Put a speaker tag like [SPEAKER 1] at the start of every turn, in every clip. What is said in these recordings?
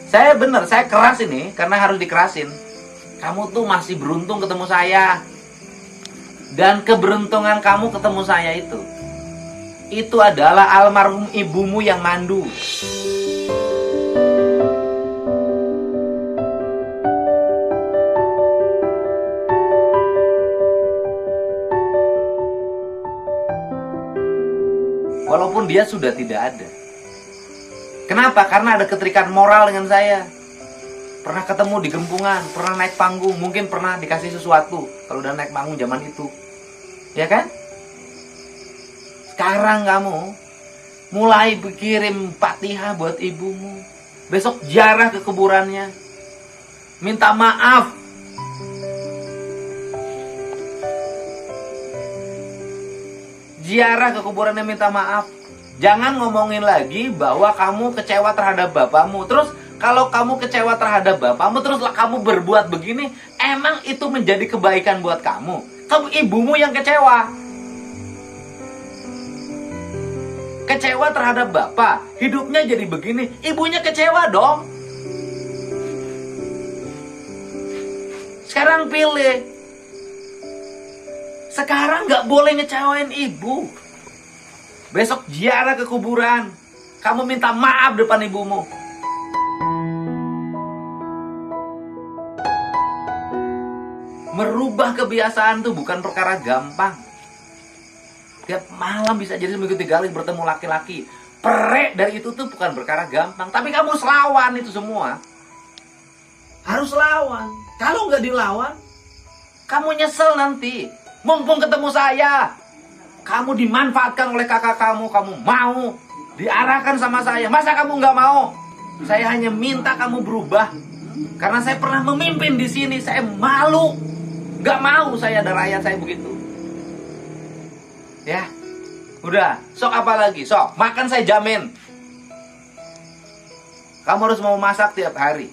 [SPEAKER 1] Saya bener, saya keras ini karena harus dikerasin. Kamu tuh masih beruntung ketemu saya. Dan keberuntungan kamu ketemu saya itu adalah almarhum ibumu yang mandu. Walaupun dia sudah tidak ada. Kenapa? Karena ada keterikan moral dengan saya. Pernah ketemu di Gempungan, pernah naik panggung, mungkin pernah dikasih sesuatu kalau udah naik panggung zaman itu. Ya kan? Sekarang kamu mulai kirim Fatihah buat ibumu. Besok ziarah ke kuburannya. Minta maaf. Ziarah ke kuburannya, minta maaf. Jangan ngomongin lagi bahwa kamu kecewa terhadap bapakmu. Terus kalau kamu kecewa terhadap bapakmu, teruslah kamu berbuat begini, emang itu menjadi kebaikan buat kamu? Kamu ibumu yang kecewa. Kecewa terhadap bapak, hidupnya jadi begini, ibunya kecewa dong. Sekarang pilih. Sekarang nggak boleh ngecewain ibu. Besok ziarah ke kuburan, kamu minta maaf depan ibumu. Merubah kebiasaan tuh bukan perkara gampang. Tiap malam bisa jadi seminggu 3 kali bertemu laki-laki. Perek dari itu tuh bukan perkara gampang. Tapi kamu harus lawan itu semua. Harus lawan. Kalau nggak dilawan, kamu nyesel nanti. Mumpung ketemu saya, kamu dimanfaatkan oleh kakak kamu mau diarahkan sama saya. Masa kamu nggak mau? Saya hanya minta kamu berubah. Karena saya pernah memimpin di sini, saya malu. Nggak mau saya ada rakyat saya begitu. Ya, udah. Sok apa lagi? Sok, makan saya jamin. Kamu harus mau masak tiap hari.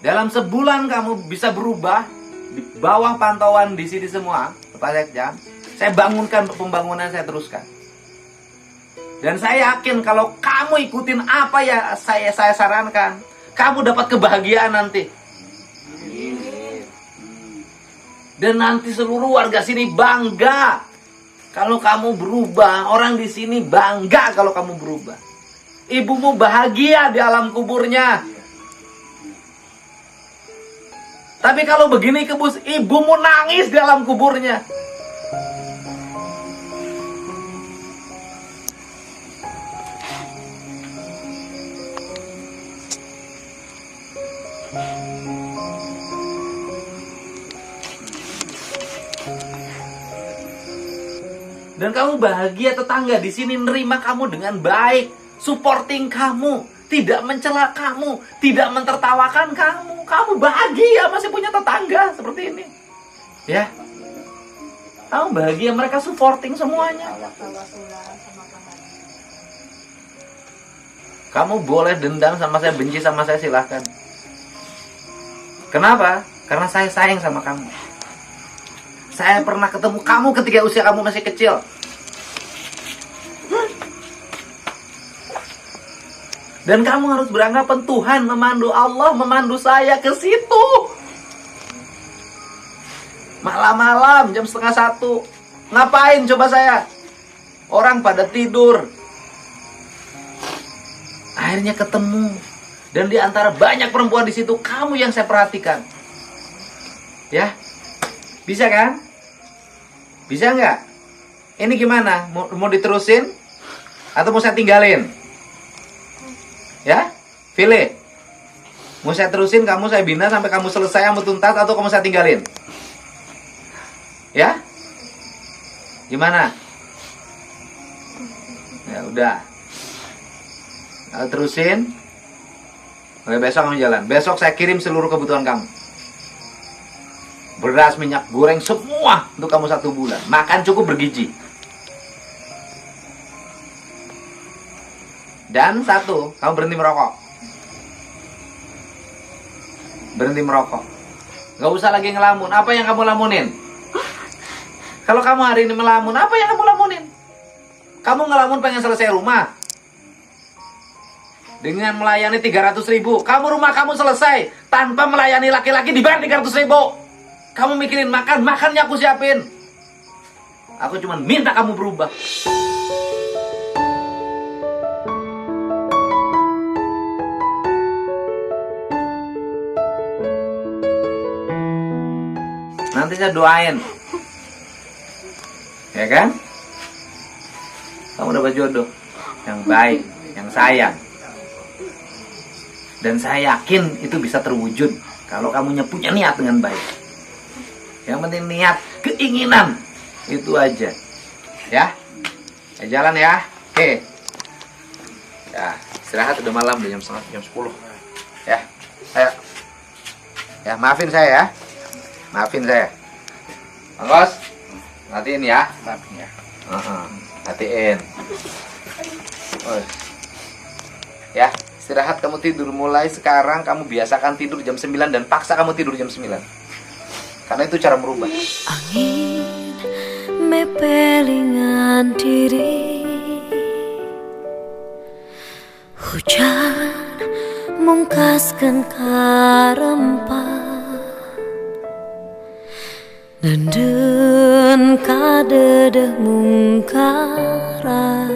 [SPEAKER 1] Dalam sebulan kamu bisa berubah. Di bawah pantauan di sini semua, Pak Sekjam, saya bangunkan pembangunan, saya teruskan. Dan saya yakin kalau kamu ikutin apa ya saya sarankan, kamu dapat kebahagiaan nanti. Dan nanti seluruh warga sini bangga kalau kamu berubah. Orang di sini bangga kalau kamu berubah. Ibumu bahagia di alam kuburnya. Tapi kalau begini kebus, ibumu nangis di alam kuburnya. Dan kamu bahagia, tetangga di sini nerima kamu dengan baik, supporting kamu, tidak mencela kamu, tidak mentertawakan kamu. Kamu bahagia masih punya tetangga seperti ini. Ya. Kamu bahagia, mereka supporting semuanya. Kamu boleh dendam sama saya, benci sama saya, silahkan. Kenapa? Karena saya sayang sama kamu. Saya pernah ketemu kamu ketika usia kamu masih kecil. Dan kamu harus beranggapan Tuhan memandu, Allah memandu saya ke situ. Malam-malam jam 12:30. Ngapain coba saya? Orang pada tidur. Akhirnya ketemu. Dan di antara banyak perempuan di situ, kamu yang saya perhatikan. Ya? Bisa kan? Bisa nggak? Ini gimana? Mau diterusin? Atau mau saya tinggalin? Ya? Pilih. Mau saya terusin, kamu saya bina sampai kamu selesai, kamu tuntas, atau kamu saya tinggalin? Ya? Gimana? Ya udah. Kalau terusin, oke, besok kamu jalan. Besok saya kirim seluruh kebutuhan kamu. Beras, minyak goreng, semua untuk kamu 1 bulan. Makan cukup bergizi. Dan 1, kamu berhenti merokok. Berhenti merokok. Gak usah lagi ngelamun. Apa yang kamu lamunin? Kalau kamu hari ini melamun, apa yang kamu lamunin? Kamu ngelamun pengen selesai rumah. dengan melayani 300.000. Rumah kamu selesai tanpa melayani laki-laki dibayar 300.000. Kamu mikirin makannya aku siapin. Aku cuma minta kamu berubah. Nanti saya doain, ya kan? Kamu dapat jodoh yang baik, yang sayang. Dan saya yakin itu bisa terwujud kalau kamu punya niat dengan baik. Yang penting niat, keinginan, itu aja. Ya, jalan ya. Oke. Ya, istirahat, udah malam, udah jam 10. Ya, ayo. Ya, maafin saya ya. Maafin saya. Bang Kos, matiin ya. Maafin ya. Matiin. Ya, istirahat, kamu tidur. Mulai sekarang kamu biasakan tidur jam 9 dan paksa kamu tidur jam 9. Karena itu cara merubah.
[SPEAKER 2] Angin mepelingan diri, hujan mungkaskan karempah, nenden kadedeh mungkara,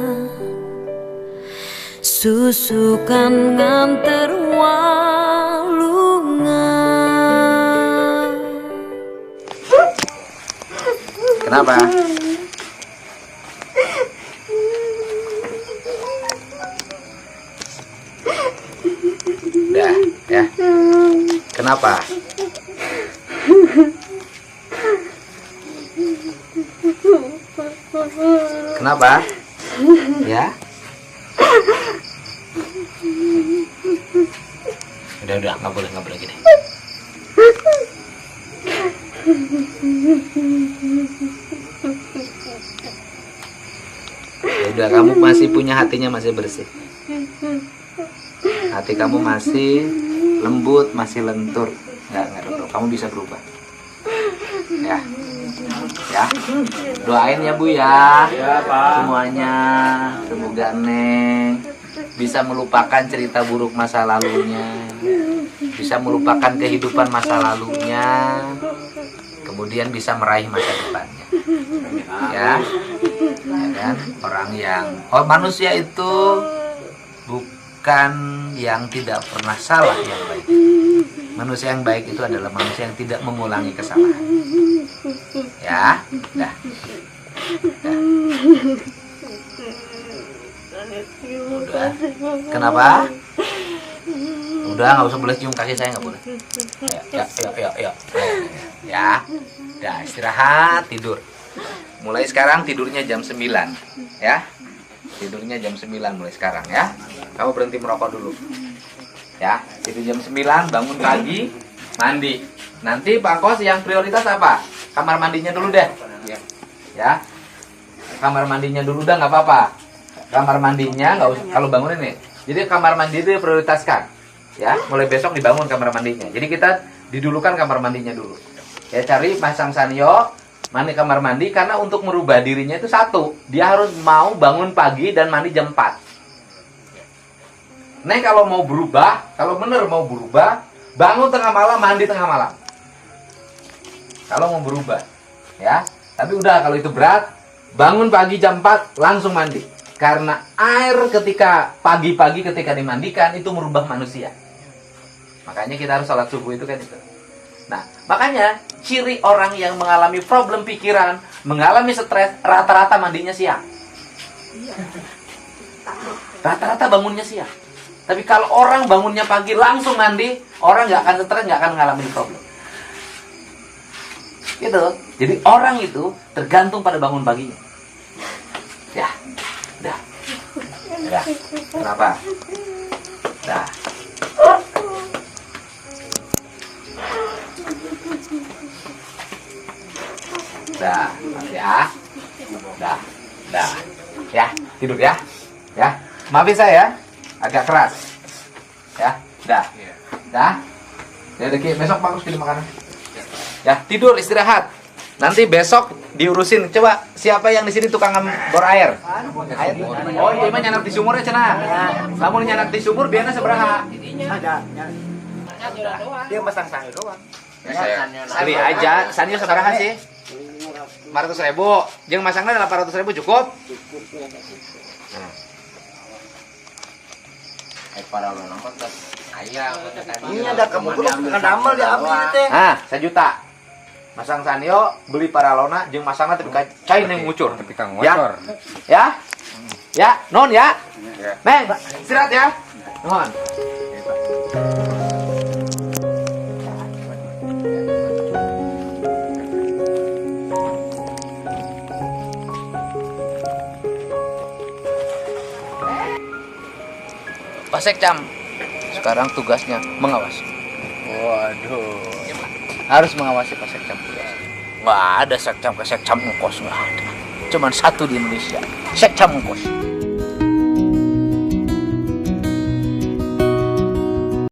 [SPEAKER 2] susukan nganter walungan.
[SPEAKER 1] Kenapa? Udah, ya. Kenapa? Kenapa? Ya? Udah, nggak boleh gini. Udah, kamu masih punya hatinya, masih bersih. Hati kamu masih lembut, masih lentur. Nggak, kamu bisa berubah. Ya. Ya. Doain ya Bu ya.
[SPEAKER 3] Ya, Pak.
[SPEAKER 1] Semuanya. Semoga Neng bisa melupakan cerita buruk masa lalunya. Bisa melupakan kehidupan masa lalunya. Kemudian bisa meraih masa depannya. Ya. Ya kan? Manusia itu bukan yang tidak pernah salah yang baik. Manusia yang baik itu adalah manusia yang tidak mengulangi kesalahan. Ya, dah. Udah. Kenapa? Udah, nggak usah boleh cium kaki saya, nggak boleh. Ayo. Ya, udah, istirahat, tidur. Mulai sekarang tidurnya jam 9, ya. Tidurnya jam 9 mulai sekarang ya. Kamu berhenti merokok dulu. Ya, tidur jam 9, bangun pagi, mandi. Nanti Pak Kos yang prioritas apa? Kamar mandinya dulu deh. Ya. Kamar mandinya dulu dah, nggak apa-apa. Kamar mandinya nggak usah kalau bangun ini. Jadi kamar mandi itu prioritaskan. Ya, mulai besok dibangun kamar mandinya. Jadi kita didulukan kamar mandinya dulu. Ya, cari pasang sanyo, mandi kamar mandi, karena untuk merubah dirinya itu satu, dia harus mau bangun pagi dan mandi jam 4. Nih kalau mau berubah, kalau bener mau berubah, bangun tengah malam, mandi tengah malam. Kalau mau berubah, ya. Tapi udah, kalau itu berat, bangun pagi jam 4 langsung mandi. Karena air ketika pagi-pagi ketika dimandikan itu merubah manusia. Makanya kita harus sholat subuh itu kan itu. Nah, makanya ciri orang yang mengalami problem pikiran, mengalami stres, rata-rata mandinya siang. Rata-rata bangunnya siang. Tapi kalau orang bangunnya pagi langsung mandi, orang nggak akan stres, nggak akan mengalami problem. Gitu. Jadi orang itu tergantung pada bangun paginya. Ya, dah. Kenapa? Dah. Dah, ya. Dah. Ya, tidur ya. Ya. Maafin saya agak keras. Ya, dah. Ya, besok bagus kirim makanan. Ya, tidur, istirahat. Nanti besok diurusin. Coba siapa yang di sini tukang bor air? Oh, iya mah nyanak di sumur ya cenah. Lamun nyanak di sumur biasanya sabaraha?
[SPEAKER 3] Dia masang sanyo doang.
[SPEAKER 1] Beli aja, sanyo sabaraha sih? 500.000. Jeung masangna 800.000 cukup?
[SPEAKER 3] Para lo nonton ayah. Ini ada kamu tuh kadamel diambil teh.
[SPEAKER 1] Ah, 1 juta. Masang sanyo, beli paralona, jeung masangna tapi cai neng ngucur.
[SPEAKER 4] Tapi kang
[SPEAKER 1] Ya.
[SPEAKER 4] motor.
[SPEAKER 1] Ya? Ya, non ya? Neng, istirahat ya. Non. Pak Sekcam sekarang tugasnya mengawasi.
[SPEAKER 4] Waduh.
[SPEAKER 1] Harus mengawasi Pak Sekcam. Nggak ada Sekcam ke Sekcam ngkos, nggak ada. Cuman satu di Indonesia, Sekcam ngkos.